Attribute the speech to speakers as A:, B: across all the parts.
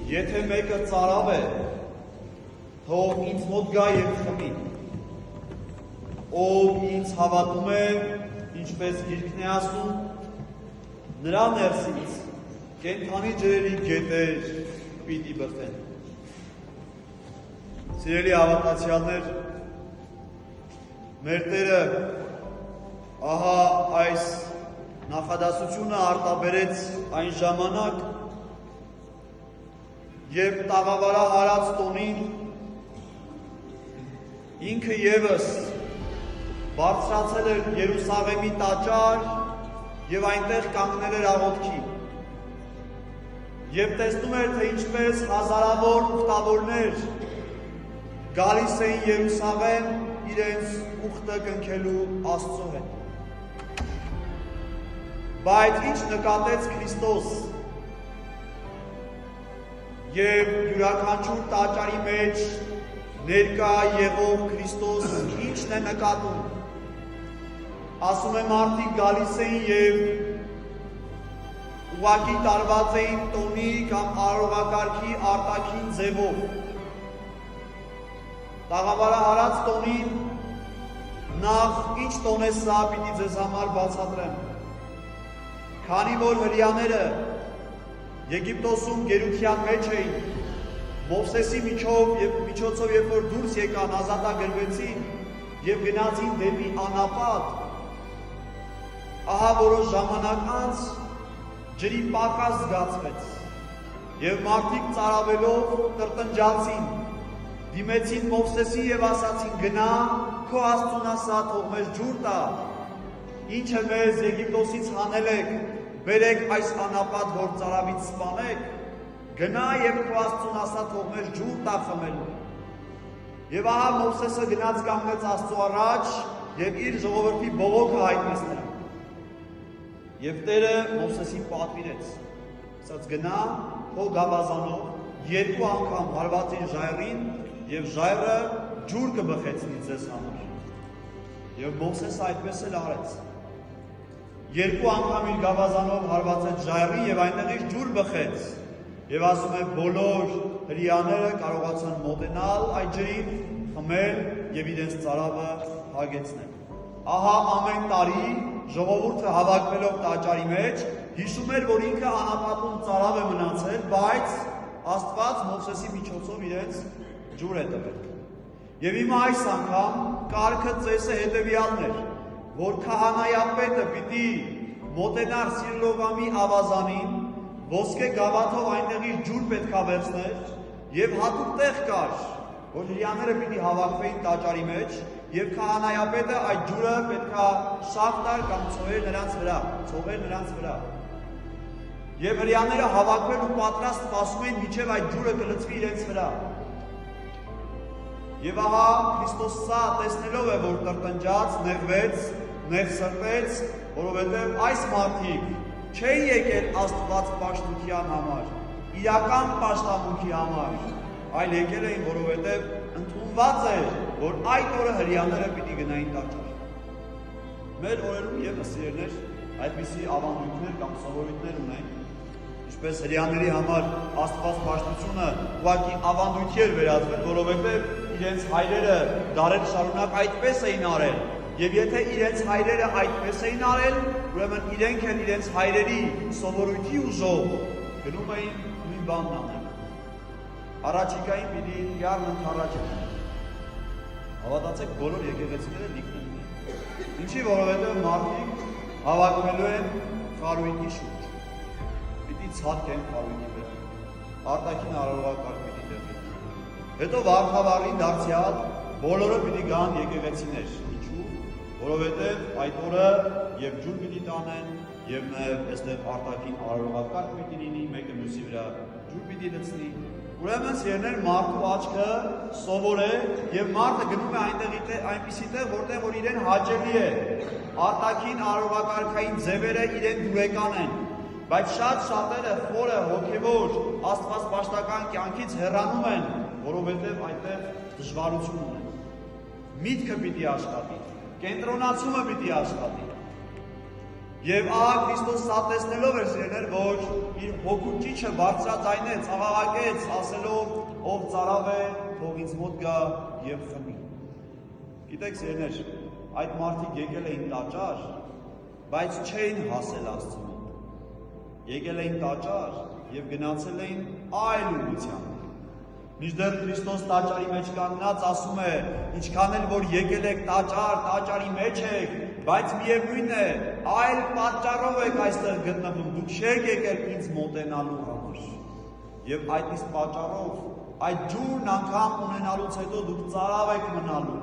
A: Եթե մեկը ծարավ է, թող ինձ մոտ գա և խմի, ով ինձ հավատում է, ինչպես գիրքն է ասում, նրա ներսից կենդանի ջրերի գետեր պիտի բխեն։ Սիրելի հավատացյալներ, մեր Տերը ահա այս նախադասությունը արտաբերեց այն ժամանակ, երբ տաղավարահարած տոնին ինքը ևս բարձրացել էր Երուսաղեմի տաճար և այնտեղ կանգնել էր աղոթքի և տեսնում էր, թե ինչպես հազարավոր ուխտավորներ գալիս էին Երուսաղեմ իրենց ուխտը կնքելու Աստծո հետ։ Բայց ինչ նկատեց Քրիստոս և յուրաքանչյուր տաճարի մեջ ներկա եղող Քրիստոս ինչն է նկատում։ Ասում է մարդիկ գալիս էին և ուղղակի տարված էին տոնի կամ արարողակարգի արտաքին ձևով։ Տաղավարահարած տոնին նախ ինչ տոն է սա պիտի ձեզ համար բացատրեմ։ Քանի որ հրեաները Եգիպտոսում գերության մեջ էին, Մովսեսի միջոցով երբ որ դուրս եկան, ազատագրվեցին և գնացին դեպի անապատ, ահա որոշ ժամանակ անց ջրի պակաս զգացվեց և մարդիկ ծարավելով տրտնջացին, դիմեցին Մովսեսին և ասացին գնա, քո Աստծուն ասա, թող մեզ ջուր տա, ինչը մեզ Եգիպտոսից հանել եք, բերեք այս անապատ, որ ծարավից սպանեք, գնա և քո Աստծուն ասա, թող մեզ ջուր տա խմելու։ Եվ ահա Մովսեսը գնաց կանգնեց Աստծո առաջ և իր ժողովրդի բողոքը հայտնեց նրան։ Եվ Տերը Մովսեսին պատվիրեց, ասաց գնա քո գավազանով երկու անգամ հարված իր ժայռին և ժայռը ջուր կբխեցնի ձեզ համար։ Եվ Մովսեսը այդպես էլ արեց։ Երկու անգամ իր գավազանով հարվածեց ժայռին և այնտեղից ջուր բխեց։ Եվ ասում է բոլոր հրեաները կարողացան մոտենալ այդ ջրին, խմել և իրենց ծարավը հագեցնել։ Ահա ամեն տարի ժողովուրդը հավաքվելով տաճարի մեջ հիշում էր, որ ինքը անապատում ծարավ է մնացել, բայց Աստված Մովսեսի միջոցով իրենց ջուր է տվել։ Եվ հիմա այս անգամ կարգը ծեսը հետևյալն էր, որ քահանայապետը պիտի մոտենար Սիրլովամի ավազանին, ոսկե գավաթով այնտեղից ջուր պետքա վերցներ և հատուկ տեղ կար, որ հրեաները պիտի հավաքվեին տաճարի մեջ և քահանայապետը այդ ջուրը պետքա շաղ տար կամ ցողեր նրանց վրա։ Եվ հրեաները հավաքվել ու պատրաստ սպասում էին մինչև այդ ջուրը կլցվի իրենց վրա։ Եվ ահա Քրիստոս սա տեսնելով է, որ տրտնջաց, նեղվեց, ներսրտեց, որովհետև այս մարդիկ չէին եկել Աստված պաշտության համար, իրական պաշտամունքի համար, այլ եկել էին, որովհետև ընդունված էր, որ այդ օրը հրեաները պիտի գնային տաճար։ Մեր օրերում ևս սիրելիներ այդպիսի ավանդույթներ կամ սովորույթներ ունեն, ինչպես հրեաների համար Աստված պաշտությունը ուղղակի ավանդույթի էր վերածվել, որովհետև իրենց հայրերը դարեր շարունակ այդպես էին արել, և եթե իրենց հայրերը այդպես էին արել, ուրեմն իրենք են իրենց հայրերի սովորույթի ուժով գնում էին նույն բանն անել։ Առաջիկային պիտի յառն ընդառաջ են։ Հավատացեք, բոլոր եկեղեցիները լիքն են։ Ինչի, որովհետև մարդիկ հավաքվելու են խարույկի շուրջ։ Պիտի ցատկեն խարույկի վրա։ Արտաքին արարողակարգ պիտի տեղի։ Հետո վարդավառին դարձյալ բոլորը պիտի գան եկեղեցիներ։ Ինչու՞։ Որովհետև այդ օրը և ջուր պիտի տանեն, և նաև այստեղ արտաքին արարողակարգ պիտի լինի, մեկը մյուսի վրա ջուր պիտի լցնի։ Ուրեմն սիրելիներ, մարդու աչքը սովոր է և մարդը գնում է այնպիսի տեղ, որտեղ որ իրեն հաճելի է, արտաքին արարողակարգային ձևերը իրեն դուրեկան են, բայց շատ շատերը խորը հոգևոր աստվածպաշտական կյանքից հեռանում են, որովհետև այնտեղ դժվարություն ունեն։ Միտքը պիտի աշխատի, կենտրոնացումը պիտի աշխատի։ Եվ ահա Քրիստոս սա տեսնելով էր սիրելիներ, որ իր հոգու ճիչը բարձրաձայնեց, աղաղակեց, ասելով, ով ծարավ է, թող ինձ մոտ գա եւ խմի։ Գիտեք սիրելիներ, այդ մարդիկ եկել էին տաճար, բայց չէին հասել Աստծու մոտ։ Եկել էին տաճար եւ գնացել էին այլ ուղղությամբ։ Մինչդեռ Քրիստոս տաճարի մեջ կանգնած ասում է, ինչքան էլ որ եկել եք տաճար, տաճարի մեջ եք, բայց միևնույն է, այլ պատճառով եք այստեղ գտնվում, դուք չեք եկել ինձ մոտենալու համար։ Եվ այդ իսկ պատճառով, այդ ջուրն անգամ ունենալուց հետո դուք ծարավ եք մնալու։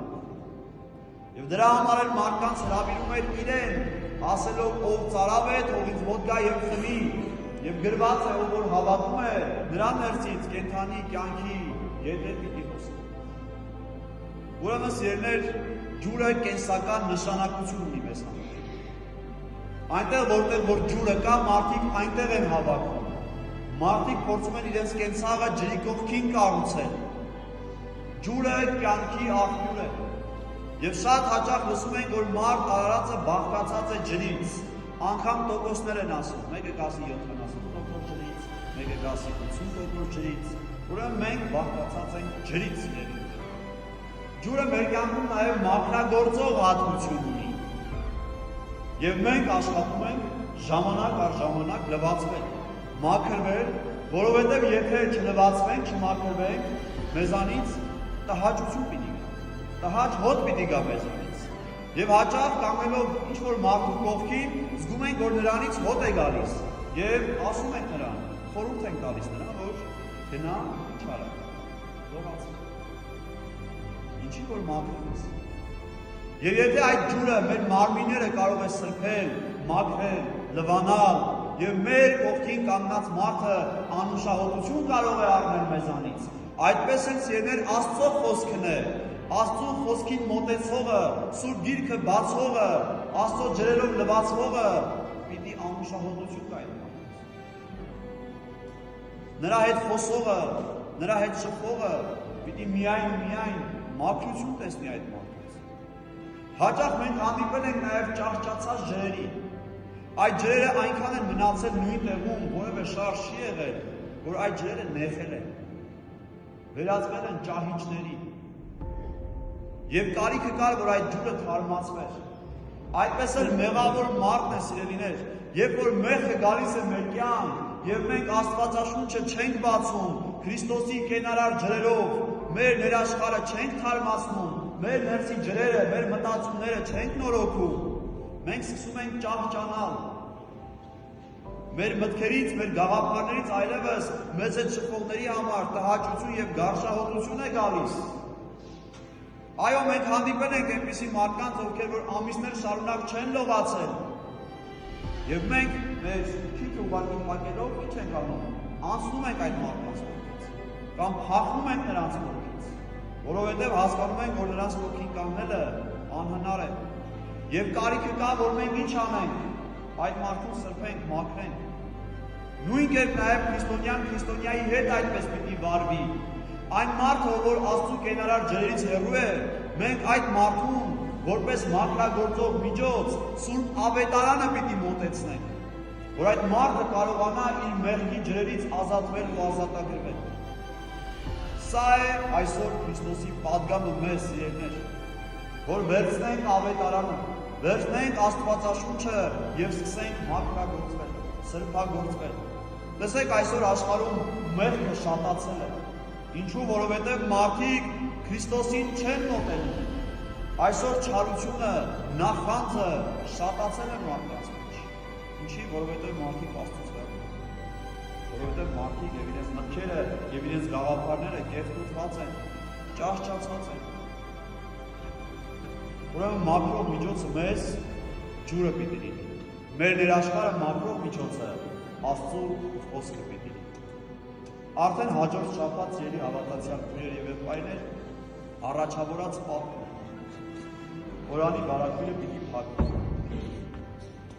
A: Եվ դրա համար էլ մարդկանց հրավիրում էր իրեն, ասելով, ով ծարավ է, թող ինձ մոտ գա եւ խմի։ Եվ գրված է, ով որ հավատում է, նրա ներսից կենդանի կյանքի ետեր պիտի հոսի։ Ուրեմն սիրելիներ, ջուրը կենսական նշանակություն ունի մեզ համար։ Այնտեղ որտեղ որ ջուրը կա, մարդիկ այնտեղ են հավաքվում։ Մարդիկ փորձում են իրենց կենցաղը ջրի կողքին կառուցել։ Ջուրը կյանքի աղբյուր է։ Եվ շատ հաճախ լսում ենք, որ մարդ արարածը բաղկացած է ջրից։ Անգամ տոկոսներ են ասում, մեկը կասի 70% ջրից, մեկը կասի 80% ջրից, ուրեմն մենք բաղկացած ենք ջրից սիրելի։ Ջուրը մեր կյանքում նաև մաքրագործող հատկություն ունի։ Եվ մենք աշխատում ենք ժամանակ առ ժամանակ լվացվել, մաքրվել, որովհետև եթե չլվացվենք, չմաքրվենք, մեզանից տհաճություն պիտի գա, տհաճ հոտ պիտի գա մեզանից։ Եվ հաճախ կանգնելով ինչ-որ մարդու կողքին, զգում ենք, որ նրանից հոտ է գալիս, եւ ասում ենք նրան, խորհուրդ ենք տալիս նրան, որ գնա չարա, լողացի, ինչի որ մաքրվես։ Եվ եթե այդ ջուրը մեր մարմինները կարող է սրբել, մաքրել, լվանալ, եւ մեր կողքին կանգնած մարդը անուշահոտություն կարող է առնել մեզանից, այդպես էլ սիրելիներ Աստծո խոսքն է, Աստծո խոսքին մոտեցողը, Սուրբ Գիրքը բացողը, Աստծո ջրերով լվացվողը պիտի անուշահոտություն կա այդ մարդուց։ Նրա հետ խոսողը, նրա հետ շփվողը պիտի միայն մաքրություն տեսնի այդ մարդուց։ Հաճախ մենք հանդիպել ենք նաև ճահճացած ջրերի։ Այդ ջրերը այնքան են մնացել նույն տեղում, որևէ շարժ չի եղել, որ այդ ջրերը նեխել են, վերածվել են ճահիճների։ Եվ կարիքը կար, որ այդ ջուրը թարմացվեր։ Այդպես էլ մեղավոր մարդն է սիրելիներ, երբ որ մեղքը գալիս է մեր կյանք, եւ մենք Աստվածաշունչը չենք բացում, Քրիստոսի կենարար ջրերով, մեր ներաշխարը չենք թարմացնում, մեր ներսի ջրերը, մեր մտածումները չենք նորոգում, մենք սկսում ենք ճահճանալ։ Մեր մտքերից, մեր գաղափարներից այլևս մեզ այդ շփողների համար տհաճություն եւ գարշահոտություն է գալիս։ Այո, մենք հանդիպել ենք այնպիսի մարդկանց, ովքեր որ ամիսներ շարունակ չեն լողացել։ Եվ մենք մեր քիթ ուղարկի փակելով ինչ ենք անում, անցնում ենք այդ մարդկանց կողքից, կամ փախնում ենք նրանց կողքից, որովհետև հասկանում ենք, որ նրանց կողքին կանգնելը անհնար է։ Եվ կարիքը կա, որ մենք ինչ անենք, այդ մարդուն սրբենք, մաքրենք։ Նույն կերպ նաև քրիստոնյայի հետ այդպես պիտի վարվի։ Այն մարդը, որ Աստծու կենարար ջրերից հեռու է, մենք այդ մարդուն որպես մաքրագործող միջոց Սուրբ Ավետարանը պիտի մոտեցնենք, որ այդ մարդը կարողանա իր մեղքի ջրերից ազատվել ու ազատագրվել։ Սա է այսօր Քրիստոսի պատգամը մեզ սիրելիներ, որ վերցնենք Ավետարանը, վերցնենք Աստվածաշունչը եւ սկսենք մաքրագործվել, սրբագործվել։ Լսեք, այսօր աշխարհում մեղքը շատացել է։ Ինչու, որովհետև մարդիկ Քրիստոսին չեն մոտենում։ Այսօր չարությունը, նախանձը շատացել է մարդկանց մեջ։ Ինչի, որովհետև մարդիկ Աստծուց հեռու են։ Որովհետև մարդիկ եւ իրենց մտքերը եւ իրենց գաղափարները կեղտոտված են, ճահճացած են։ Ուրեմն մաքրող միջոցը մեզ ջուրը պիտի լինի։ Մեր ներաշխարհը մաքրող միջոցը Աստծո խոսքը պիտի լինի։ Արդեն հաջորդ շաբաթ ելի հավատացյալ քույրեր եւ եղբայրներ առաջավորած պատմում։ Օրանի բարակույրը պիտի փակվի։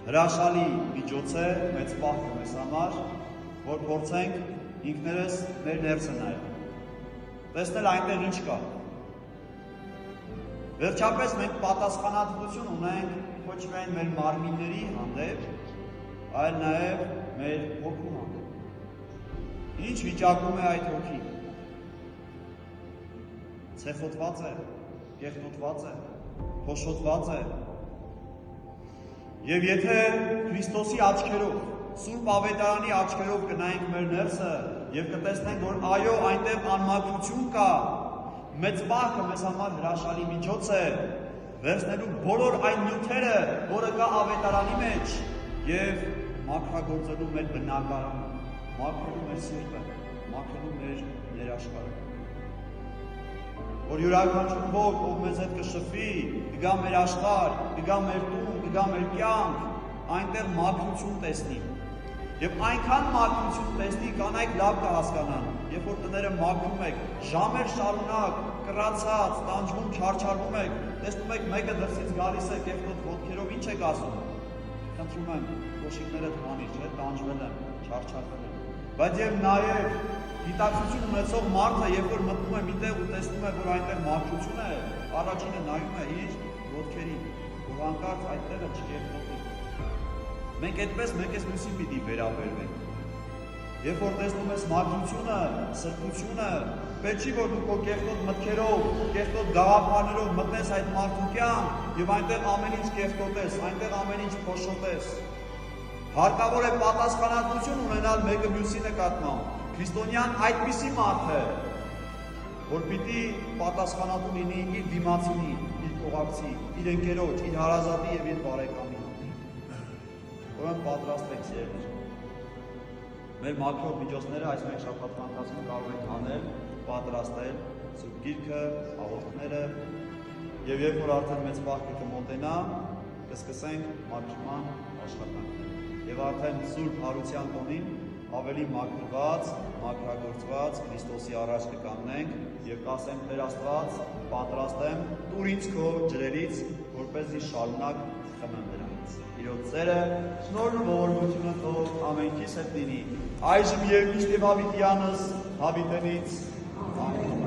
A: Հրաշալի միջոց է մեծ պահքը մեզ համար, որ փորձենք ինքներս մեր ներսը նայել։ Տեսնել այնտեղ ինչ կա։ Վերջապես մենք պատասխանատվություն ունենք ոչ միայն մեր մարմինների հանդեպ, այլ նաև մեր հոգու հանդեպ։ Ինչ վիճակում է այդ հոգին։ Ցեխոտված է, կեղտոտված է, փոշոտված է։ Եվ եթե Քրիստոսի աչքերով, Սուրբ Ավետարանի աչքերով կնայենք մեր ներսը եւ կտեսնենք, որ այո, այնտեղ անմաքրություն կա, մեծ վախը մեզ համար հրաշալի միջոց է վերցնելու բոլոր այն նյութերը, որը կա Ավետարանի մեջ եւ մաքրագործելու մեր բնակարանը, մաքրելու մեր սիրտը, մաքրելու մեր ներաշխարհը։ Որ յուրաքանչյուր ոք, ով մեզ հետ կշփվի, կգա մեր աշխարհ, կգա մեր տուն, կգա մեր կյանք, այնտեղ մաքրություն տեսնի։ Եվ այնքան մաքրություն տեսնի, կանայք լավ կհասկանան, երբ որ տները մաքրում եք, ժամեր շարունակ, կռացած, տանջվում, չարչարվում եք, տեսնում եք մեկը դրսից գալիս է կեղտոտ ոտքերով, ինչ եք ասում։ Խնդրում եմ, կոշիկներդ հանիր, չէ, տանջվել եմ, չարչարվել եմ։ Բայց եւ նաեւ գիտակցություն ունեցող մարդը, երբ որ մտնում է միտեղ ու տեսնում է, որ այնտեղ մաքրություն է, առաջինը նայում է իր ոտքերին, որ հանկարծ այդտեղը չկեղտոտի։ Մենք այդպես մեկես մյուսին պիտի վերաբերվենք։ Երբ որ տեսնում ես մաքրությունը, սրբությունը, պետք չի որ դու քո կեղտոտ մտքերով, կեղտոտ գաղափարներով մտնես այդ մարդու կյանք եւ այնտեղ ամեն ինչ կեղտոտես, այնտեղ ամեն ինչ փոշոտես։ Հարկավոր է պատասխանատվություն ունենալ մեկը մյուսի նկատմամբ։ Քրիստոնյան այդպիսի մարդ է, որ պիտի պատասխանատու լինի իր դիմացինի, իր կողակցի, իր ընկերոջ, իր հարազատի եւ իր բարեկամի։ Ուրեմն պատրաստվեք սիրելիներ։ Մեր մաքրող միջոցները այս մեկ շաբաթվա ընթացքում կարող ենք անել, պատրաստել Սուրբ Գիրքը, աղոթքները եւ երբ որ արդեն մեծ վաղը կմոտենա, կսկսենք մաքրման աշխատանքները։ Եվ արդեն Սուրբ Հարության տոնին ավելի մաքրված, մաքրագործված Քրիստոսի առաջ կկանգնենք եւ կասենք Տեր Աստված, պատրաստ եմ, տուր ինձ քո ջրերից, որպեսզի շարունակ խմեմ դրանից։ Իրոք ծերը, շնորհն ու ողորմությունը թող ամենքիս հետ լինի, այժմ եւ միշտ եւ հավիտյանս հավիտենից։ Ամեն։